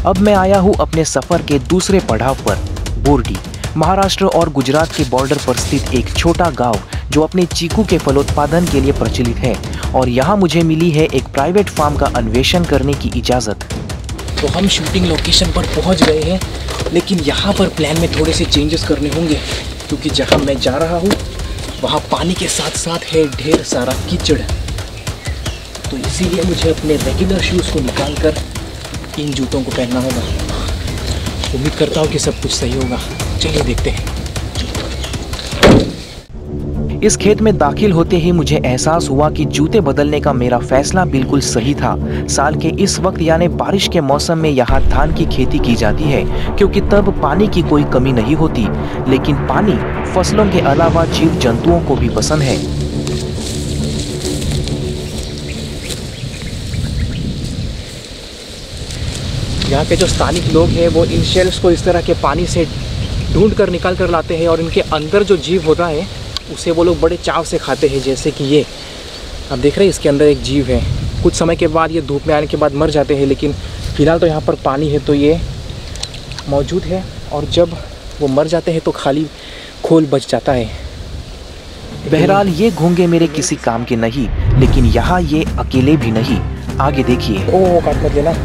अब मैं आया हूँ अपने सफर के दूसरे पड़ाव पर, बोर्डी, महाराष्ट्र और गुजरात के बॉर्डर पर स्थित एक छोटा गांव जो अपने चीकू के फलोत्पादन के लिए प्रचलित है। और यहाँ मुझे मिली है एक प्राइवेट फार्म का अन्वेषण करने की इजाज़त। तो हम शूटिंग लोकेशन पर पहुँच गए हैं, लेकिन यहाँ पर प्लान में थोड़े से चेंजेस करने होंगे, क्योंकि जहाँ मैं जा रहा हूँ वहाँ पानी के साथ साथ है ढेर सारा कीचड़। तो इसीलिए मुझे अपने रेगुलर शूज़ को निकाल कर इन जूतों को पहनना होगा। उम्मीद करता हूँ कि सब कुछ सही होगा। चलिए देखते हैं। इस खेत में दाखिल होते ही मुझे एहसास हुआ कि जूते बदलने का मेरा फैसला बिल्कुल सही था। साल के इस वक्त यानी बारिश के मौसम में यहाँ धान की खेती की जाती है, क्योंकि तब पानी की कोई कमी नहीं होती। लेकिन पानी फसलों के अलावा जीव जंतुओं को भी पसंद है। यहाँ के जो स्थानिक लोग हैं वो इन शेल्स को इस तरह के पानी से ढूंढ कर निकाल कर लाते हैं, और इनके अंदर जो जीव होता है उसे वो लोग बड़े चाव से खाते हैं। जैसे कि ये आप देख रहे हैं, इसके अंदर एक जीव है। कुछ समय के बाद ये धूप में आने के बाद मर जाते हैं, लेकिन फ़िलहाल तो यहाँ पर पानी है तो ये मौजूद है, और जब वो मर जाते हैं तो खाली खोल बच जाता है। बहरहाल ये घोंगे मेरे किसी काम के नहीं, लेकिन यहाँ ये अकेले भी नहीं। आगे देखिए। ओह, काट मत देना।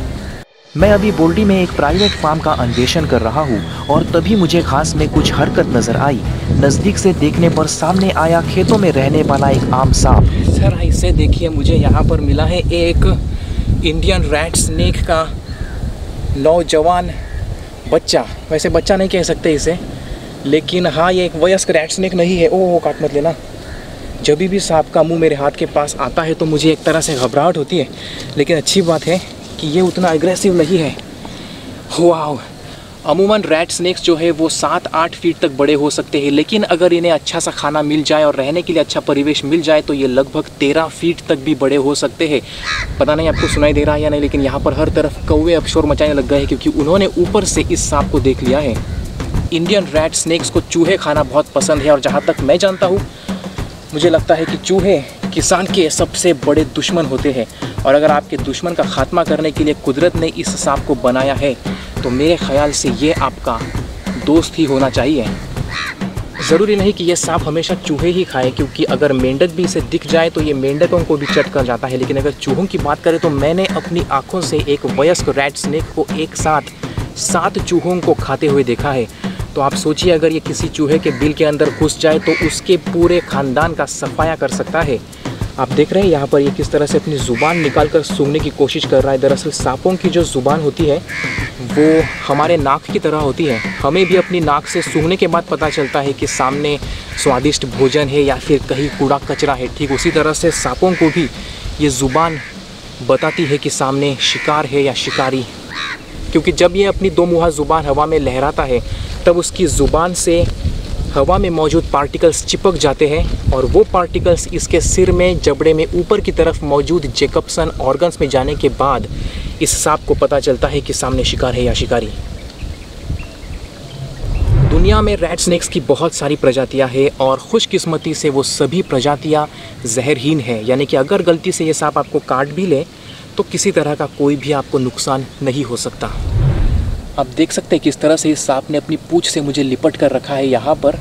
मैं अभी बोर्डी में एक प्राइवेट फार्म का अन्वेषण कर रहा हूँ, और तभी मुझे घास में कुछ हरकत नजर आई। नजदीक से देखने पर सामने आया खेतों में रहने वाला एक आम सांप। सर इसे देखिए, मुझे यहाँ पर मिला है एक इंडियन रैट स्नेक का नौजवान बच्चा। वैसे बच्चा नहीं कह सकते इसे, लेकिन हाँ ये एक वयस्क रैट स्नेक नहीं है। ओह, काट मत लेना। जब भी सांप का मुंह मेरे हाथ के पास आता है तो मुझे एक तरह से घबराहट होती है, लेकिन अच्छी बात है कि ये उतना एग्रेसिव नहीं है। वाह, अमूमन रैट स्नेक्स जो है वो 7-8 फीट तक बड़े हो सकते हैं, लेकिन अगर इन्हें अच्छा सा खाना मिल जाए और रहने के लिए अच्छा परिवेश मिल जाए तो ये लगभग 13 फीट तक भी बड़े हो सकते हैं। पता नहीं आपको सुनाई दे रहा है या नहीं, लेकिन यहाँ पर हर तरफ कौवे अब शोर मचाने लग गए हैं, क्योंकि उन्होंने ऊपर से इस सांप को देख लिया है। इंडियन रैट स्नेक्स को चूहे खाना बहुत पसंद है, और जहाँ तक मैं जानता हूँ मुझे लगता है कि चूहे किसान के सबसे बड़े दुश्मन होते हैं, और अगर आपके दुश्मन का खात्मा करने के लिए कुदरत ने इस सांप को बनाया है तो मेरे ख्याल से ये आपका दोस्त ही होना चाहिए। ज़रूरी नहीं कि ये सांप हमेशा चूहे ही खाए, क्योंकि अगर मेंढक भी इसे दिख जाए तो ये मेंढकों को भी चट कर जाता है। लेकिन अगर चूहों की बात करें तो मैंने अपनी आँखों से एक वयस्क रैट स्नेक को एक साथ 7 चूहों को खाते हुए देखा है। तो आप सोचिए, अगर ये किसी चूहे के बिल के अंदर घुस जाए तो उसके पूरे ख़ानदान का सफाया कर सकता है। आप देख रहे हैं यहाँ पर ये किस तरह से अपनी ज़ुबान निकाल कर सूंघने की कोशिश कर रहा है। दरअसल सांपों की जो ज़ुबान होती है वो हमारे नाक की तरह होती है। हमें भी अपनी नाक से सूंघने के बाद पता चलता है कि सामने स्वादिष्ट भोजन है या फिर कहीं कूड़ा कचरा है। ठीक उसी तरह से सांपों को भी ये ज़ुबान बताती है कि सामने शिकार है या शिकारी, क्योंकि जब ये अपनी 2 मुहा ज़ुबान हवा में लहराता है तब उसकी ज़ुबान से हवा में मौजूद पार्टिकल्स चिपक जाते हैं, और वो पार्टिकल्स इसके सिर में, जबड़े में ऊपर की तरफ मौजूद जैकबसन ऑर्गन्स में जाने के बाद इस सांप को पता चलता है कि सामने शिकार है या शिकारी। दुनिया में रैट स्नेक्स की बहुत सारी प्रजातियां हैं, और खुशकिस्मती से वो सभी प्रजातियां जहरहीन हैं, यानी कि अगर गलती से ये सांप आपको काट भी ले तो किसी तरह का कोई भी आपको नुकसान नहीं हो सकता। आप देख सकते हैं किस तरह से इस सांप ने अपनी पूंछ से मुझे लिपट कर रखा है। यहाँ पर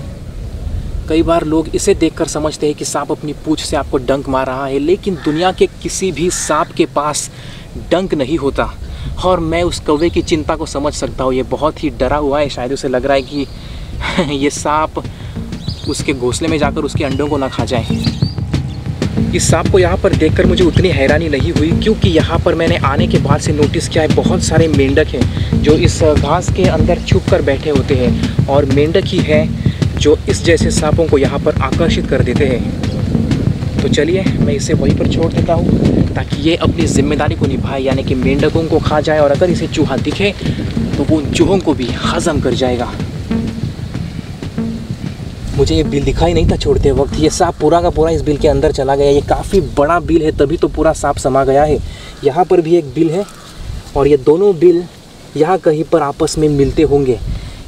कई बार लोग इसे देखकर समझते हैं कि सांप अपनी पूंछ से आपको डंक मार रहा है, लेकिन दुनिया के किसी भी सांप के पास डंक नहीं होता। और मैं उस कौवे की चिंता को समझ सकता हूँ। ये बहुत ही डरा हुआ है, शायद उसे लग रहा है कि ये सांप उसके घोंसले में जाकर उसके अंडों को ना खा जाए। इस सांप को यहाँ पर देखकर मुझे उतनी हैरानी नहीं हुई, क्योंकि यहाँ पर मैंने आने के बाद से नोटिस किया है बहुत सारे मेंढक हैं जो इस घास के अंदर छुप कर बैठे होते हैं, और मेंढक ही हैं जो इस जैसे सांपों को यहाँ पर आकर्षित कर देते हैं। तो चलिए मैं इसे वहीं पर छोड़ देता हूँ ताकि ये अपनी जिम्मेदारी को निभाए, यानी कि मेंढकों को खा जाए, और अगर इसे चूहा दिखे तो वो उन चूहों को भी हजम कर जाएगा। मुझे ये बिल दिखाई नहीं था छोड़ते वक्त। ये सांप पूरा का पूरा इस बिल के अंदर चला गया। ये काफ़ी बड़ा बिल है, तभी तो पूरा सांप समा गया है। यहाँ पर भी एक बिल है, और ये दोनों बिल यहाँ कहीं पर आपस में मिलते होंगे।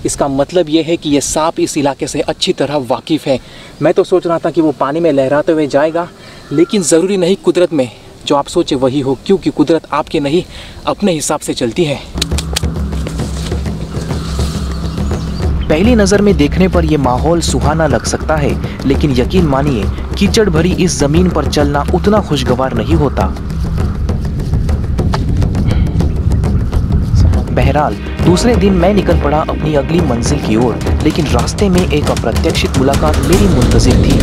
इसका मतलब ये है कि ये सांप इस इलाके से अच्छी तरह वाकिफ़ है। मैं तो सोच रहा था कि वो पानी में लहराते हुए जाएगा, लेकिन ज़रूरी नहीं कुदरत में जो आप सोचे वही हो, क्योंकि कुदरत आपके नहीं अपने हिसाब से चलती है। पहली नज़र में देखने पर यह माहौल सुहाना लग सकता है, लेकिन यकीन मानिए कीचड़ भरी इस जमीन पर चलना उतना खुशगवार नहीं होता। बहरहाल दूसरे दिन मैं निकल पड़ा अपनी अगली मंजिल की ओर, लेकिन रास्ते में एक अप्रत्याशित मुलाकात मेरी मुंतजिर थी।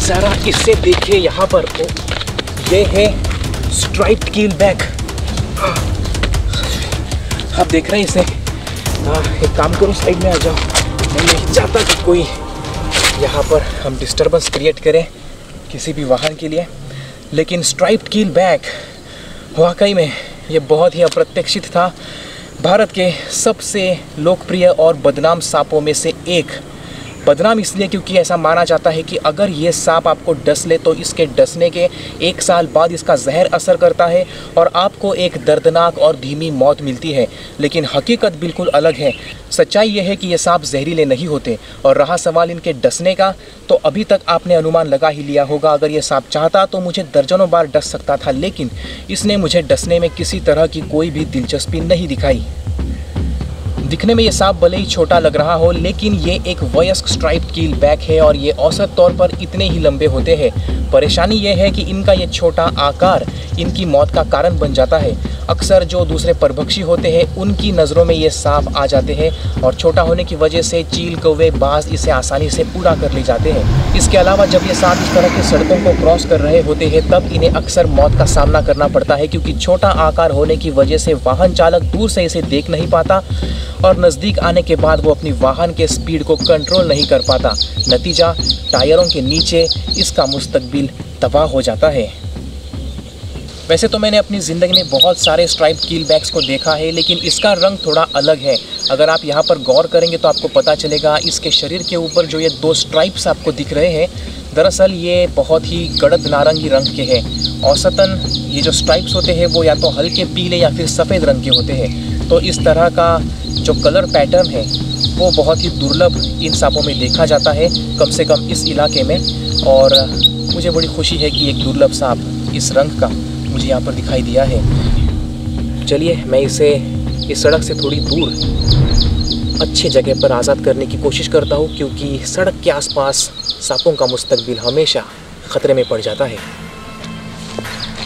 जरा इससे देखिए, यहाँ पर ये है स्ट्राइप्ड कीलबैक। आप देख रहे हैं इसे? एक काम करो, साइड में आ जाओ। मैं नहीं चाहता कि कोई यहाँ पर हम डिस्टर्बेंस क्रिएट करें किसी भी वाहन के लिए, लेकिन स्ट्राइप्ड कीलबैक वाकई में ये बहुत ही अप्रत्याशित था। भारत के सबसे लोकप्रिय और बदनाम सांपों में से एक। बदनाम इसलिए क्योंकि ऐसा माना जाता है कि अगर ये सांप आपको डस ले तो इसके डसने के 1 साल बाद इसका जहर असर करता है और आपको एक दर्दनाक और धीमी मौत मिलती है। लेकिन हकीकत बिल्कुल अलग है। सच्चाई यह है कि ये सांप जहरीले नहीं होते। और रहा सवाल इनके डसने का, तो अभी तक आपने अनुमान लगा ही लिया होगा। अगर ये सांप चाहता तो मुझे दर्जनों बार डस सकता था, लेकिन इसने मुझे डसने में किसी तरह की कोई भी दिलचस्पी नहीं दिखाई। दिखने में ये सांप भले ही छोटा लग रहा हो, लेकिन ये एक वयस्क स्ट्राइप्ड कीलबैक है और ये औसत तौर पर इतने ही लंबे होते हैं। परेशानी ये है कि इनका ये छोटा आकार इनकी मौत का कारण बन जाता है। अक्सर जो दूसरे परभक्षी होते हैं उनकी नज़रों में ये सांप आ जाते हैं और छोटा होने की वजह से चील, कौवे, बाज इसे आसानी से पूरा कर ले जाते हैं। इसके अलावा जब ये सांप इस तरह की सड़कों को क्रॉस कर रहे होते हैं तब इन्हें अक्सर मौत का सामना करना पड़ता है, क्योंकि छोटा आकार होने की वजह से वाहन चालक दूर से इसे देख नहीं पाता और नज़दीक आने के बाद वो अपनी वाहन के स्पीड को कंट्रोल नहीं कर पाता। नतीजा, टायरों के नीचे इसका मुस्तकबिल तबाह हो जाता है। वैसे तो मैंने अपनी ज़िंदगी में बहुत सारे स्ट्राइप्ड कीलबैक्स को देखा है, लेकिन इसका रंग थोड़ा अलग है। अगर आप यहाँ पर गौर करेंगे तो आपको पता चलेगा इसके शरीर के ऊपर जो ये 2 स्ट्राइप्स आपको दिख रहे हैं, दरअसल ये बहुत ही गड़द नारंगी रंग के हैं। औसतन ये जो स्ट्राइप्स होते हैं वो या तो हल्के पीले या फिर सफ़ेद रंग के होते हैं। तो इस तरह का जो कलर पैटर्न है वो बहुत ही दुर्लभ इन सांपों में देखा जाता है, कम से कम इस इलाके में। और मुझे बड़ी खुशी है कि एक दुर्लभ सांप इस रंग का मुझे यहाँ पर दिखाई दिया है। चलिए मैं इसे इस सड़क से थोड़ी दूर अच्छी जगह पर आज़ाद करने की कोशिश करता हूँ, क्योंकि सड़क के आसपास सांपों का मुस्तकबिल हमेशा ख़तरे में पड़ जाता है।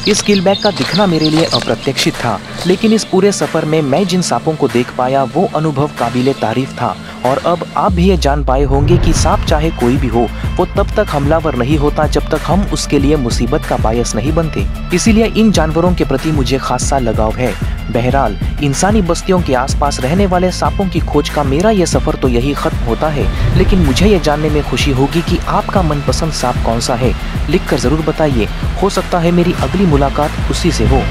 इस कीलबैक का दिखना मेरे लिए अप्रत्याशित था, लेकिन इस पूरे सफ़र में मैं जिन सांपों को देख पाया वो अनुभव काबिले तारीफ था। और अब आप भी ये जान पाए होंगे कि सांप चाहे कोई भी हो, वो तब तक हमलावर नहीं होता जब तक हम उसके लिए मुसीबत का बायस नहीं बनते। इसीलिए इन जानवरों के प्रति मुझे खासा लगाव है। बहरहाल इंसानी बस्तियों के आसपास रहने वाले सांपों की खोज का मेरा ये सफ़र तो यही खत्म होता है, लेकिन मुझे ये जानने में खुशी होगी कि आपका मनपसंद सांप कौन सा है। लिखकर ज़रूर बताइए, हो सकता है मेरी अगली मुलाकात उसी से हो।